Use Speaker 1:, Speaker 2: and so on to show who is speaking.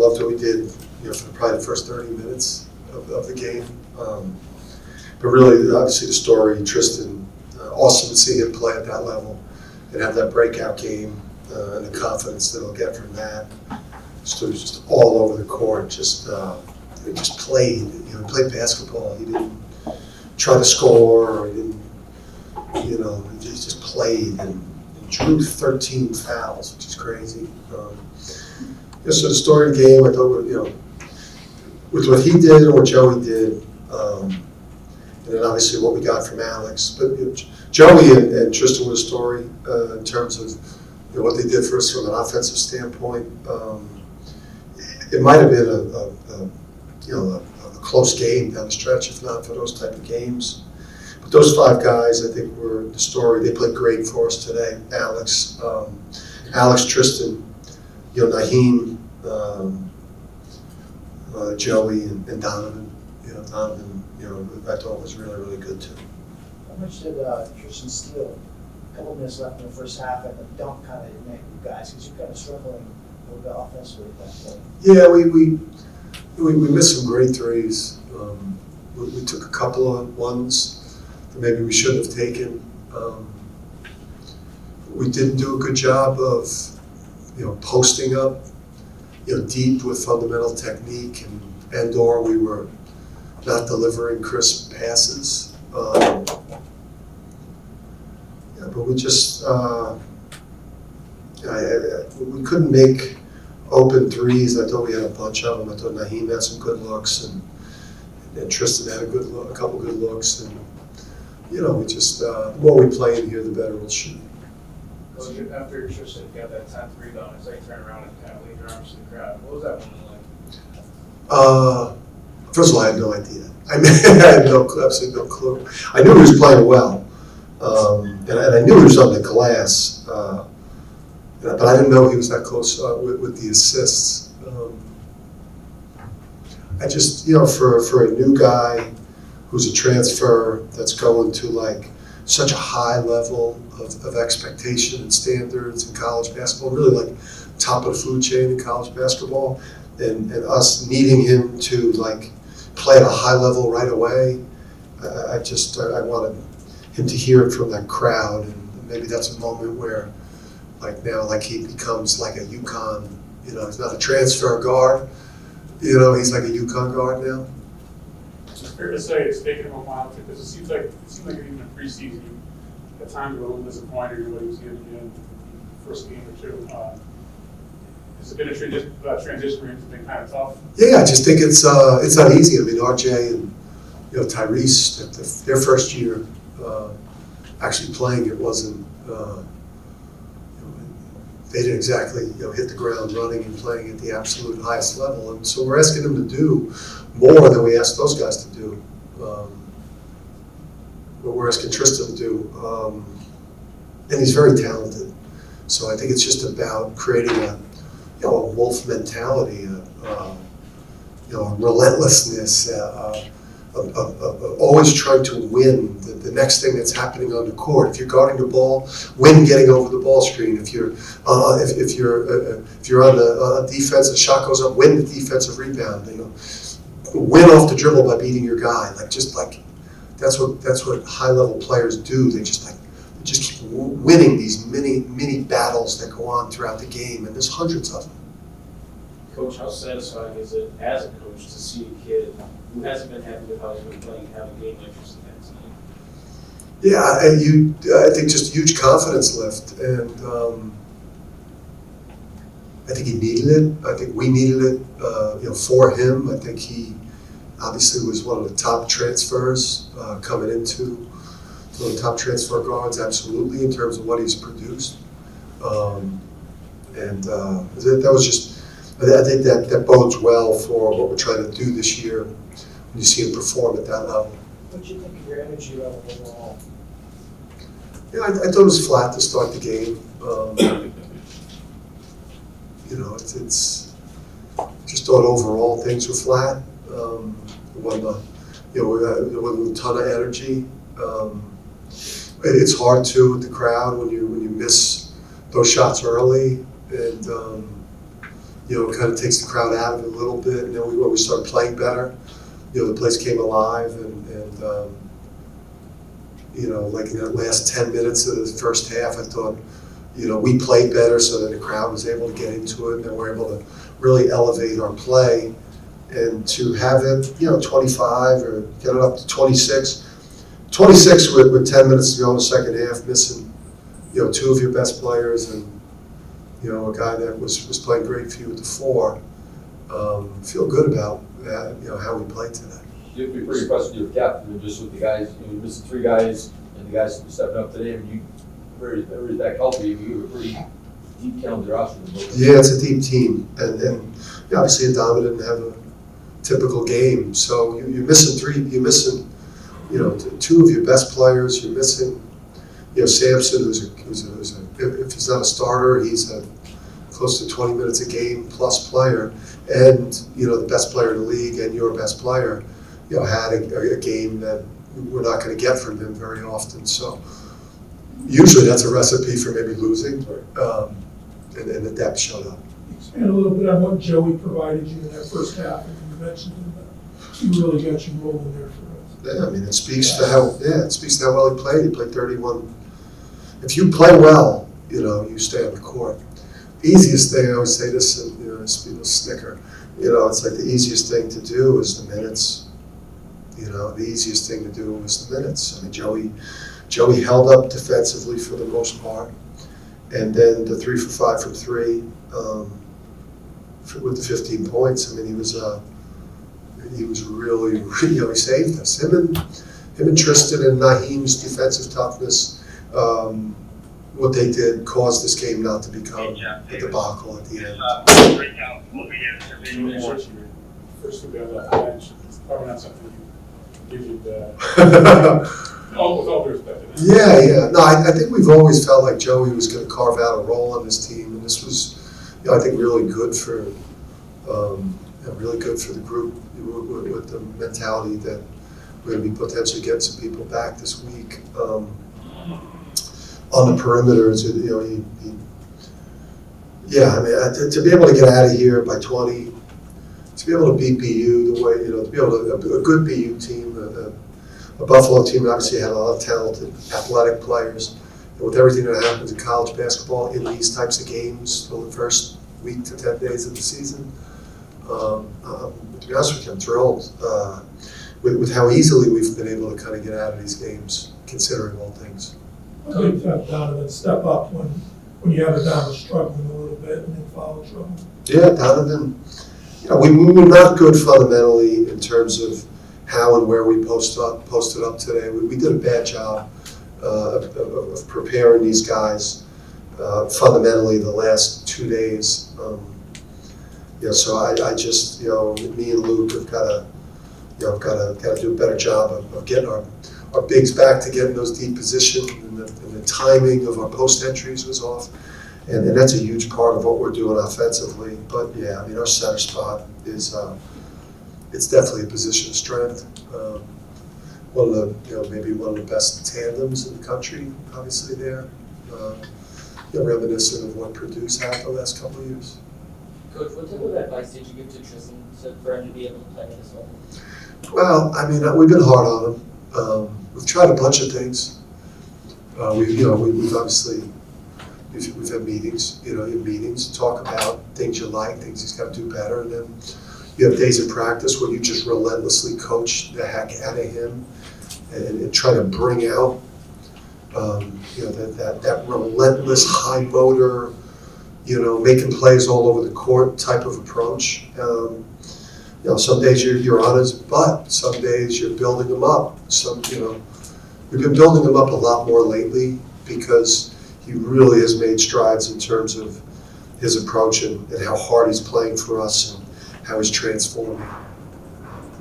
Speaker 1: loved what we did, for probably the first 30 minutes of the game. But really, obviously, the story, Tristan, awesome to see him play at that level and have that breakout game and the confidence that he'll get from that. So he was just all over the court, just played. He played basketball. He didn't try to score, or he didn't, he just played and drew 13 fouls, which is crazy. So the story of the game, I thought, with what he did and what Joey did, and then obviously what we got from Alex. But Joey and Tristan were a story in terms of what they did for us from an offensive standpoint. It might have been a close game down the stretch, if not for those type of games. But those 5 guys, I think, were the story. They played great for us today. Alex, Tristan, Naheem, Joey, and Donovan. Donovan, I thought was really, really good too.
Speaker 2: How much did Tristan steal? A couple minutes left in the first half, and the dunk kind of met you guys, because you're kind of struggling a little bit offensively at that point.
Speaker 1: Yeah, we missed some great threes. We took a couple of ones that maybe we shouldn't have taken. We didn't do a good job of, posting up, deep with fundamental technique, and/or we were not delivering crisp passes. But we just we couldn't make open threes. I thought we had a bunch of them. I thought Naheem had some good looks, and Tristan had a couple good looks, and we just the more we play in here, the better we'll shoot.
Speaker 3: So after Tristan got that 10th rebound, it's like turn around and kind of leave your arms to the crowd. What was that moment like?
Speaker 1: First of all, I had no idea. I had absolutely no clue. I knew he was playing well, and I knew he was on the glass, but I didn't know he was that close with the assists. I just, for a new guy who's a transfer that's going to such a high level of expectation and standards in college basketball, really top of the food chain in college basketball, and us needing him to play at a high level right away. I wanted him to hear it from that crowd, and maybe that's a moment where now he becomes like a UConn, he's not a transfer guard, he's like a UConn guard now.
Speaker 4: It's fair to say it's taken him a while because it seems like even in preseason, at times you were a little disappointed in what he was getting in the first game or two. Has it been a transition for him? It's been kind of tough.
Speaker 1: Yeah, I just think it's not easy. I mean, RJ and Tyrese at their first year actually playing, it wasn't. They didn't exactly hit the ground running and playing at the absolute highest level, and so we're asking them to do more than we asked those guys to do. What we're asking Tristan to do, and he's very talented. So I think it's just about creating a wolf mentality, a relentlessness, of always trying to win the next thing that's happening on the court. If you're guarding the ball, win getting over the ball screen. If you're if you're on the defense, the shot goes up, win the defensive rebound. Win off the dribble by beating your guy. That's what high level players do. They just keep winning these mini battles that go on throughout the game, and there's hundreds of them.
Speaker 5: Coach, how satisfying is it as a coach to see a kid who hasn't been happy with how he's been playing have a game like this tonight?
Speaker 1: Yeah, and I think just huge confidence lift, and I think he needed it. I think we needed it, for him. I think he obviously was one of the top transfers coming into. One of the top transfer guards, absolutely, in terms of what he's produced. That was just, I think that bodes well for what we're trying to do this year when you see him perform at that level.
Speaker 2: What do you think of your energy level overall?
Speaker 1: Yeah, I thought it was flat to start the game. It's just thought overall things were flat. There wasn't a ton of energy. It's hard to with the crowd when you miss those shots early, and kind of takes the crowd out of it a little bit. And then when we started playing better, the place came alive, and like in that last 10 minutes of the first half, I thought, we played better, so that the crowd was able to get into it, and then we're able to really elevate our play. And to have it, 25 or get it up to 26 with 10 minutes to go in the second half, missing, two of your best players, and, a guy that was playing great for you at the 4, feel good about that, how we played today.
Speaker 6: You'd be pretty impressed with your captain, just with the guys, you're missing 3 guys, and the guys stepping up today, and everybody's back healthy, you have a pretty deep calendar roster.
Speaker 1: Yeah, it's a deep team, and obviously Adama didn't have a typical game, so you're missing 3, you're missing, 2 of your best players, you're missing, Sampson, who's if he's not a starter, he's a close to 20 minutes a game plus player, and, the best player in the league and your best player, had a game that we're not going to get from him very often. So usually that's a recipe for maybe losing, and the depth showed up.
Speaker 7: Expand a little bit on what Joey provided you in that first half, and you mentioned that he really got you rolling there for us.
Speaker 1: Yeah, I mean, it speaks to how well he played. He played 31. If you play well, you stay on the court. Easiest thing, I always say this, and people snicker. It's like the easiest thing to do is the minutes. The easiest thing to do was the minutes. I mean, Joey held up defensively for the most part, and then the 3 for 5 from 3 with the 15 points. I mean, he was really, he saved us. Him and Tristan and Naheem's defensive toughness. What they did caused this game not to become a debacle at the end.
Speaker 4: First to be on that bench, it's probably not something you would with all due respect.
Speaker 1: Yeah. No, I think we've always felt like Joey was going to carve out a role on this team, and this was, I think, really good for the group with the mentality that we're going to be potentially getting some people back this week. On the perimeter, to be able to get out of here by 20, to be able to beat BU the way, to be able to, a good BU team, a Buffalo team that obviously had a lot of talented athletic players, and with everything that happens in college basketball in these types of games for the first week to 10 days of the season, to be honest with you, I'm thrilled with how easily we've been able to kind of get out of these games, considering all things.
Speaker 7: I'd like to have Donovan step up when you have a Donovan struggling a little bit and in foul trouble.
Speaker 1: Yeah, Donovan, we were not good fundamentally in terms of how and where we posted up today. We did a bad job of preparing these guys fundamentally the last 2 days. So I just, me and Luke have got to do a better job of getting our bigs back to get in those deep positions, and the timing of our post entries was off, and that's a huge part of what we're doing offensively. But yeah, I mean, our center spot is it's definitely a position of strength. One of the maybe one of the best tandems in the country, obviously there. Reminiscent of what Purdue's had the last couple of years.
Speaker 8: Coach, what type of advice did you give to Tristan for him to be able to play at this level?
Speaker 1: Well, I mean, we've been hard on him. We've tried a bunch of things. We've obviously we've had meetings, to talk about things you like, things he's got to do better, and then you have days of practice where you just relentlessly coach the heck out of him and try to bring out, that relentless high motor, making plays all over the court type of approach. Some days you're on his butt. Some days you're building him up. We've been building him up a lot more lately because he really has made strides in terms of his approach and how hard he's playing for us and how he's transforming.